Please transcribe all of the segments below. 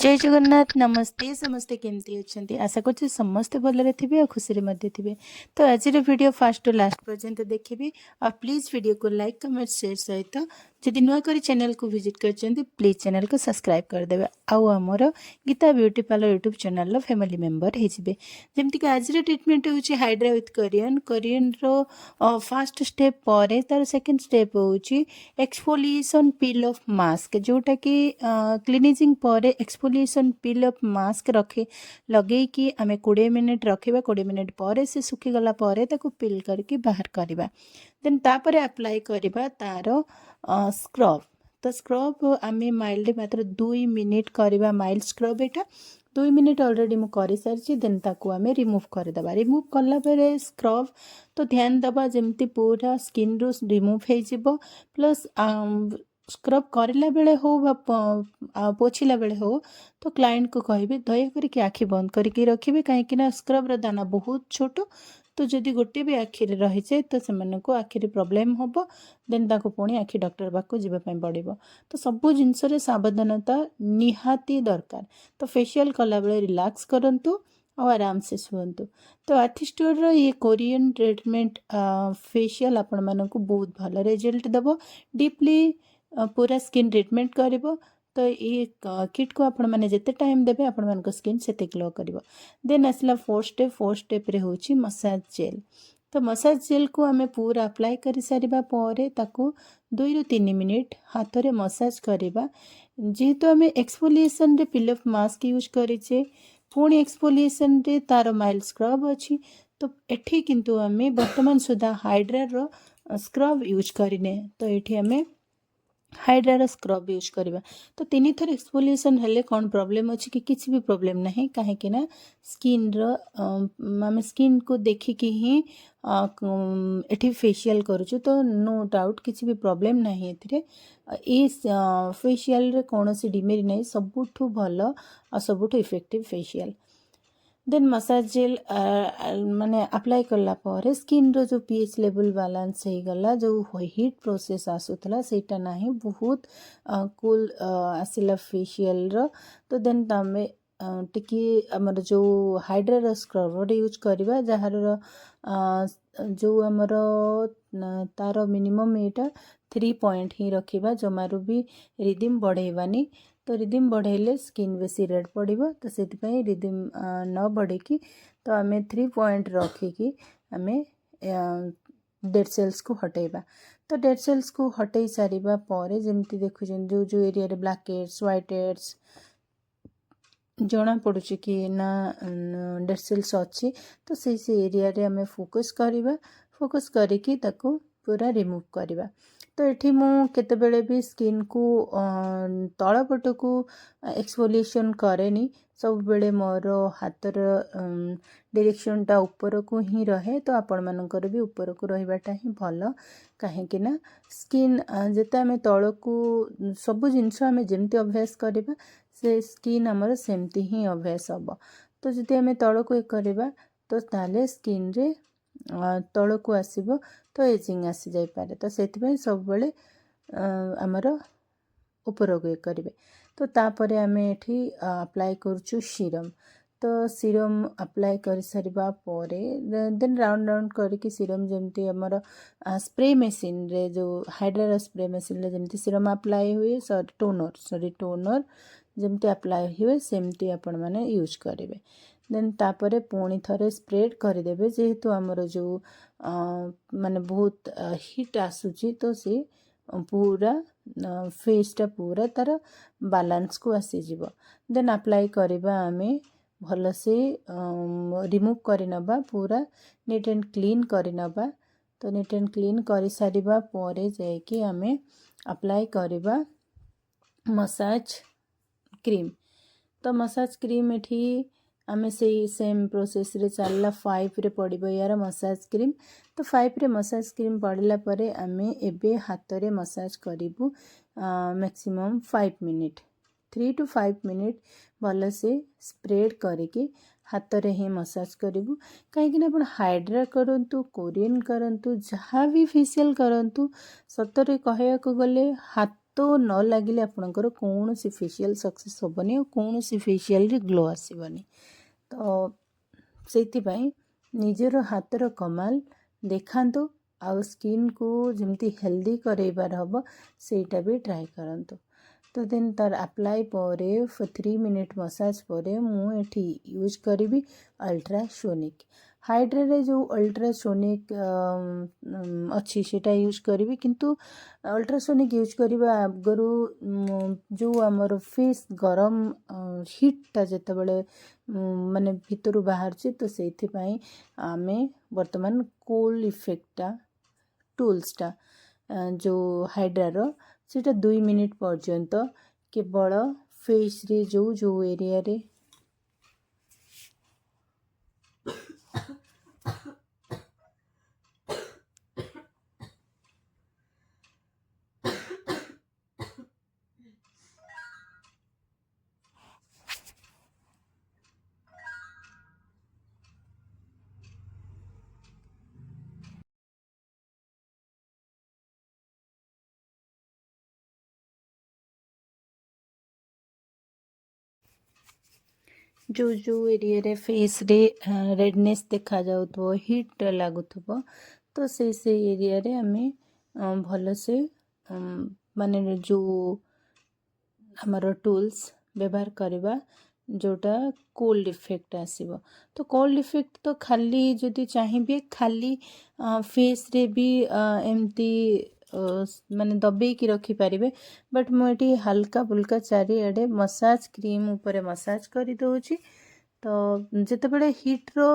जय जगन्नाथ नमस्ते समस्ते केमती अच्छे आशा कर समस्ते भलरे थे और खुशी थे। तो आज वीडियो फास्ट टू लास्ट पर्यंत देखिए और प्लीज वीडियो को लाइक कमेंट शेयर सहित जदि नुआ कर चैनल को विजिट कर प्लीज चैनल को सब्सक्राइब करदे आउ आमर Geeta beauty parlour YouTube channel family member होइजिबे। जमती आज ट्रिटमेंट होची हाइड्रा विथ कोरियन कोरियन रो फास्ट स्टेप पर तार सेकंड स्टेप होची एक्सफोलिएशन पील ऑफ मास्क जोटा कि क्लिनिजिंग पर एक्सफोलिएशन पील ऑफ मास्क रखे लगे कि आम 20 मिनिट रखा 20 मिनिट पर से सुखीगला पिल करके बाहर करवा देन तापर अप्लाई करवा तार स्क्रब। तो स्क्रब आम माइल्ड मात्र 2 मिनिट करवा माइल्ड स्क्रब एटा 2 मिनिट अलरेडी मु कर सारी देन ताकू आम रिमूव करदे रिमूव कला स्क्रब तो ध्यान दबा जमती पूरा स्किन रू रिमूव हो प्लस स्क्रब करला बेले हो पोछिला बेले हो तो क्लाइंट को कहे दया करके आखि बंद करके रखिए कहीं स्क्रब दाना बहुत छोट तो जदि गोटे भी आखि रही जाए तो से आखिरी प्रोब्लेम हम देन ताको पुणी आखि डॉक्टर पाक जावाई पड़ो। तो सबू जिनस सावधानता निहाती दरकार। तो फेशियल कला बेले रिलैक्स करंतु और आराम से शुंतु। तो आर्थिस्टोर ये कोरियन ट्रीटमेंट फेशियल आपण मानक बहुत भल रिजल्ट दब डीपली पूरा स्किन ट्रीटमेंट करिवो। तो ये किट को आपण मैंने जिते टाइम देवे आपण मान स्किन से ग्लो कर। देन आसला फोर स्टेप रे होची मसाज जेल। तो मसाज जेल को आम पूरा अप्लाई कर सारिबा परे ताकू 2 ରୁ 3 मिनिट हाथ रे मसाज करवा। जेहेतु आम एक्सफोलिएशन रे पील ऑफ मास्क यूज करेचे पुणी एक्सफोलिएशन रे तार माइल्ड स्क्रब अच्छी तो एठी किंतु आम वर्तमान सुधा हाइड्रा रो स्क्रब यूज करिने। तो ये आम हाइड्रार स्क्रब यूज करवा। तो 3 थर एक्सफोलिएशन हेले कौन प्रॉब्लम अच्छी कि किसी भी प्रॉब्लम नहीं कहीं स्किन आम स्किन को देखिकी ही एठी फेशियल करुचु तो नो डाउट किसी भी प्रॉब्लम नहीं ए फेशियल रे कौन सी डिमेरी नहीं सबुठु भल और सबुठु effective facial. Then massage gel माने अप्लाई कला पर स्किन रो जो पीएच लेवल बैलेंस हो गला जो हीट प्रोसेस आसुतला सेटा नाही बहुत कूल आसिला फेशियल रो। तो देन तमे टिकी हमर जो हाइड्रा स्क्रबर यूज करवा जहार जो हमर तार मिनिमम एटा 3 पॉइंट ही रखिबा जमारू भी रिदिम बढ़ेबानी। तो रिदिम बढ़ेले स्किन बेसी रेड पड़ो तो से रिदिम न बढ़े कि तो आम 3 पॉइंट रखिकी आम डेड सेल्स को हटेबा। तो डेड सेल्स को हटई सारिबा परे जेमती देखु जो जो एरिया रे ब्लैक हेड्स व्हाइट हेड्स जना पड़ुची कि ना डेड सेल्स अच्छी तो से एरिया रे आम फोकस करवा फोकस करिकी ताको पूरा रिमूव करवा। तो ये मु केतेबेले भी स्किन को तल पट को एक्सफोलिएशन करेनी सब बेले मोर हाथर डायरेक्शन टा ऊपर को ही रहे। तो आपण मानकर भी ऊपर को रहिबाटा ही भल कहीं स्किन जेते आम तल को सबु जिनस आम जेमती अभ्यास करवा से स्किन आमर सेमती ही अभ्यास हम। तो जदि आम तल को करवा तो ताले स्किन रे तल को आसीबो तो एजिंग आसी जाई पारे। तो सेति सब बेले आमर ऊपर को करेंगे। तो तापर आम एठी अप्लाई करुचु सीरम। तो सीरम अप्लाई कर सारिबा परे देन राउंड राउंड करके सीरम जमती आमर स्प्रे मशीन रे जो हाइड्रा स्प्रे मशीन रे जमती सीरम अप्लाई हुए टोनर जमती अप्लाई हुए सेमती आपण माने यूज करेंगे। देन तापर पुणी थरे स्प्रेड करदेवे जेहेतु आमर जो माने बहुत हिट आसूची तो से पूरा फेसटा पूरा तार बैलेंस को आसीजिव। देन अप्लाई करवा आम भल से रिमूव करनबा पूरा नीट एंड क्लीन करनबा। तो नीट एंड क्लीन कर सारिबा परे जायकि आम अप्लाई करवा मसाज क्रीम। तो मसाज क्रीम एठी आम से सेम प्रोसेस रे चलला 5 रे पड़ो यार मसाज क्रीम। तो 5 रे मसाज क्रीम पड़ला परे आम एबे हाथ रे मसाज करिबु मैक्सिमम 5 मिनिट 3 to 5 मिनिट भल से स्प्रेड करके हाथ रे ही मसाज करिबु। कहीं आप हाइड्रा करंतु कोरियन करंतु जहाँ भी फेशियल करंतु सतरे कहया को गले हाथ तो न लगिले आपणकर कौन सी फेशियल सक्सेस हेनी और कौन सी फेशियल ग्लो आसबनी। तो से निजर हाथर कमाल देखातु आउ स्किन को जमती हेल्दी करैबार हम सेटा भी ट्राए करंतु। तो देन तार अप्लाई पर 3 मिनिट मसाज पर मुझे यूज करी अल्ट्रासोनिक हाइड्रा रे जो अल्ट्रासोनिक अच्छी सेटा यूज करी किंतु अल्ट्रासोनिक यूज करने आगु जो आमर फेस गरम हिटा जिते बड़े माने भितर बाहर तो से आमे वर्तमान कोल्ड इफेक्टा टूल्सटा जो हाइड्रार सेटा 2 मिनिट पर्यंत केवल फेस रे जो जो एरिया रे जो जो एरिया रे फेस रे रेडनेस देखा जाऊ तो हिट लगुव तो से एरिया रे आमे भल से माने जो हमार टूल्स व्यवहार करवा जोटा कोल्ड इफेक्ट आसीबो। तो कोल्ड इफेक्ट तो खाली जदि चाहिए खाली फेस रे भी एमती माने दबेकी रखी पारिबे बट मुझे हल्का फुल्का चारिआडे मसाज क्रीम ऊपर मसाज कर दउची। तो जितेबाला हिट रो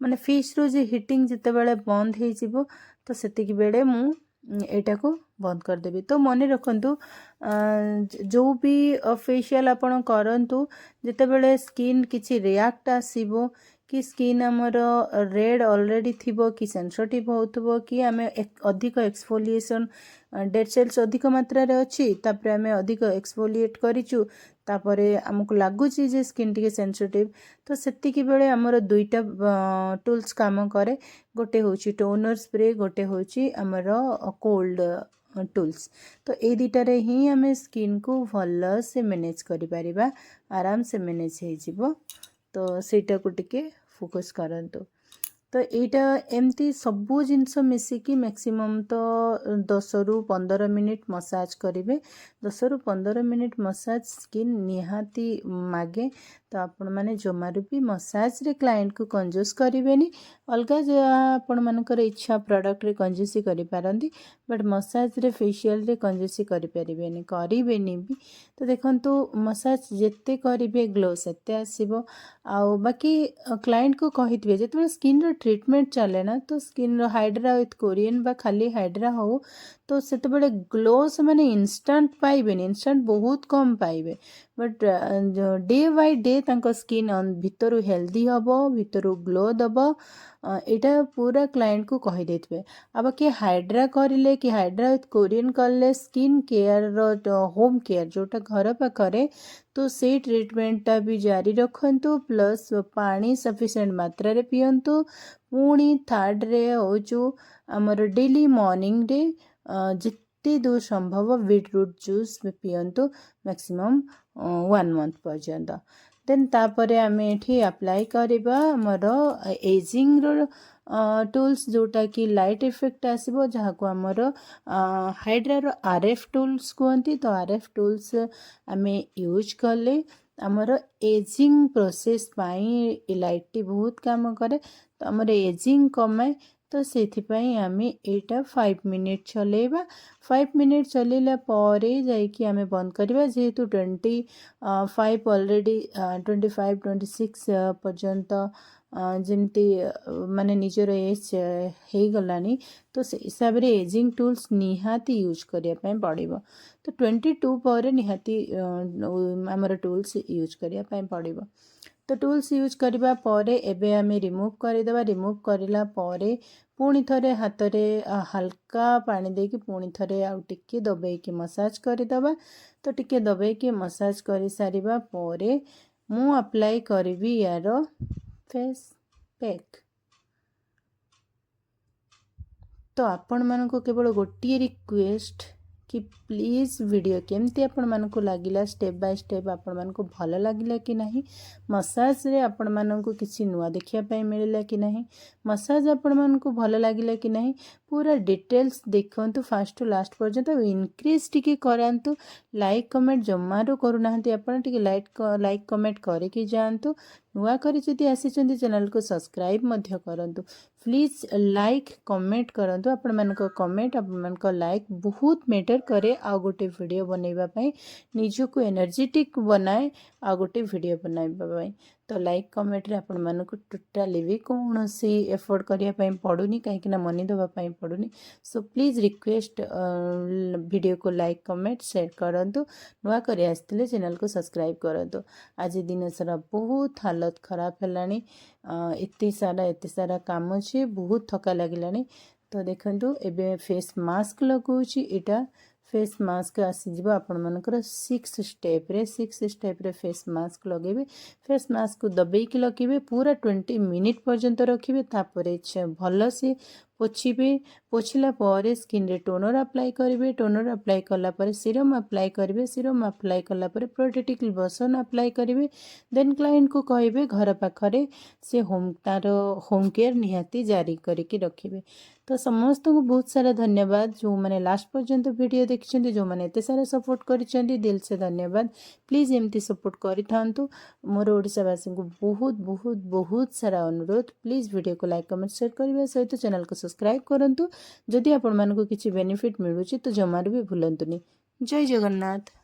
माने फेस रो जे हिटिंग जितेबाला बंद हो जिवो तो सेतिकी बेले मु एटा को बंद कर देबी। तो मन रखंतु जो भी फेशियल आपण करंतु जितेबाला स्किन किछि रिएक्ट आसीबो कि स्किन आमर रेड ऑलरेडी थिबो कि सेंसिटिव होतबो कि आमे अधिक एक्सफोलिएशन डेड सेल्स अधिक मात्रा रे अछि तापर आमे अधिक एक्सफोलिएट करिचु तापरे हमको लागुची जे स्किन टिके सेंसिटिव तो सेतिकी बेले आमर दुईटा टूल्स काम करे गोटे होची टोनर स्प्रे गोटे होची आमर कोल्ड टूल्स। तो ये दुटारे ही आम स्किन को भल से मैनेज करिपारिबा आराम से मैनेज हो जिवो। तो सेटा को टिके फोकस करंतु। तो यहाँ एमती सबू जिनस मिसिकी मैक्सिमम तो 10 रु 15 मिनिट मसाज करेंगे। 10 रु 15 मिनिट मसाज स्किन निहाती मागे तो आपण माने जमारू भी मसाज रे क्लाइंट को कंजूस करेंगे अलग आपण मानकर इच्छा प्रोडक्ट रे कंजूसी करि पारंती बट मसाज रे फेशियल रे कंजूसी करि परिबेनी करिवेनी भी। तो देखंतु मसाज जेते करिवे ग्लो सेते आसीबो। आउ बाकी क्लाइंट को कहितबे जेते स्किन रो ट्रीटमेंट चले ना तो स्किन रो हाइड्रा विथ कोरियन बा खाली हाइड्रा हो तो सेते बड़े ग्लो से माने इंस्टेंट पाइबेनी इंस्टेंट बहुत कम पाइबे बट डे बाय डे तांको स्किन भितरु हेल्दी हबो भितरु ग्लो दबो एटा पूरा क्लाइंट को कहि देथबे। अब कि हाइड्रा करिले कि हाइड्रा विथ कोरियन करले स्किन केयर रो होम केयर जोटा घर पाखरे तो से ट्रीटमेंटा भी जारी रखंतु प्लस पानी सफिशिएंट मात्रा रे पियंतु पुणी थर्ड रे होचु हमर डेली मॉर्निंग रे जिते दूर संभव बीटरूट जूस पियंतु मैक्सिमम 1 मंथ पर्यंत। देन तापरे आमे एठी अप्लाई करबा हमर एजिंग रो टूल्स जोटा कि लाइट इफेक्ट आसीबो जहा को हमर हाइड्रा रो आरएफ टूल्स कहंती। तो आरएफ टूल्स आमे यूज करले हमर एजिंग प्रोसेस पाई लाइट बहुत काम करे तो हमर एजिंग कमाए। तो सेथिपाई आमे एटा 5 मिनिट चलेबा 5 मिनिट चलेला परे जाइकी आमे बंद करबा जेहेतु 25 ऑलरेडी 25 26 पर्यंत जमती माने निजर एज हो गलानी तो से हिसाब रे एजिंग टूल्स निहाती यूज करिया पय पड़िबो। तो 22 पर निहाती हमर टूल्स यूज करिया पय पड़िबो। तो टूल्स यूज करबा परे एबे आमे रिमूव करदेबा रिमूव करला परे पुणी थरे हाथ रे हल्का पानी देकी पुणी थरे आउ टिके दबेकी मसाज करदेबा। तो टिके दबेकी मसाज कर सारिबा परे मु अप्लाई करबी यार फेस पैक। तो आपण मानको केवल गोटे रिक्वेस्ट कि प्लीज़ वीडियो केमती आपण मानकु लागिला स्टेप बाय स्टेप आपण मानकु भल लागिला कि नहीं मसाज रे आपण मानकु किछि नुआ देखिया पय मिलिला कि नहीं मसाज आपण मानकु भल लागिला कि नहीं पूरा डिटेल्स देखंतु फास्ट टू लास्ट पर्यंत इनक्रीज टिके करांतु लाइक कमेंट जमारो करूनाहांती आपण टिके लाइक कमेंट करके जांतु नुआ करी जदि आसीचंदी चैनल को सब्सक्राइब मध्य करंतु प्लीज लाइक कमेंट करंतु आपण मानको कमेंट आपण मानको लाइक बहुत मैटर करे आ गोटे वीडियो बनैबा पई निजको एनर्जेटिक बनाए आ गोटे वीडियो बनैबा पई तो लाइक कमेंट रे आपण मानको टोटली भी कौनसी एफर्ट करिया पई पडुनी काहे कि ना मनी दबा पई पडुनी सो प्लीज रिक्वेस्ट वीडियो को लाइक कमेंट शेयर करंतु नुआ करी आस्तिले चैनल को सब्सक्राइब करंतु आज दिन सारा बहुत हालत खराब हेलानी एते सारा काम अछि बहुत थका लागिलानी तो देखंतु एबे फेस मास्क लगौछि एटा फेस मास्क आसीଯିବ ଆପଣମାନଙ୍କର 6 स्टेप रे फेस मास्क लगेबे फेस मास्क को दबेइकी लगे पूरा 20 मिनिट पर्यंत रखिबे तापर भल से पोछिबे पोछिला पर स्किन रे टोनर अप्लाई करेंगे टोनर अप्लाई कला पर सीरम अप्लाई करेंगे सीरम अप्लाई कला पर प्रोटेक्टिव लोशन अप्लाई करेंगे देन क्लाइंट को कहे घर पाखरे से तार होम केयर निहाती जारी करके रखिबे तो समस्त को बहुत सारा धन्यवाद जो मैंने लास्ट पर्यंत वीडियो देखिए जो मैंने एत सारा सपोर्ट करिसेंती दिल से धन्यवाद प्लीज एमती सपोर्ट करि थांतु मोर ओडिसावासी को बहुत बहुत बहुत सारा अनुरोध प्लीज वीडियो को लाइक कमेंट शेयर करने सहित चैनल को सब्सक्राइब करंतु जदि आपण मानको किछि बेनिफिट मिलुछि तो जमार भी भूलंतुनी जय जगन्नाथ।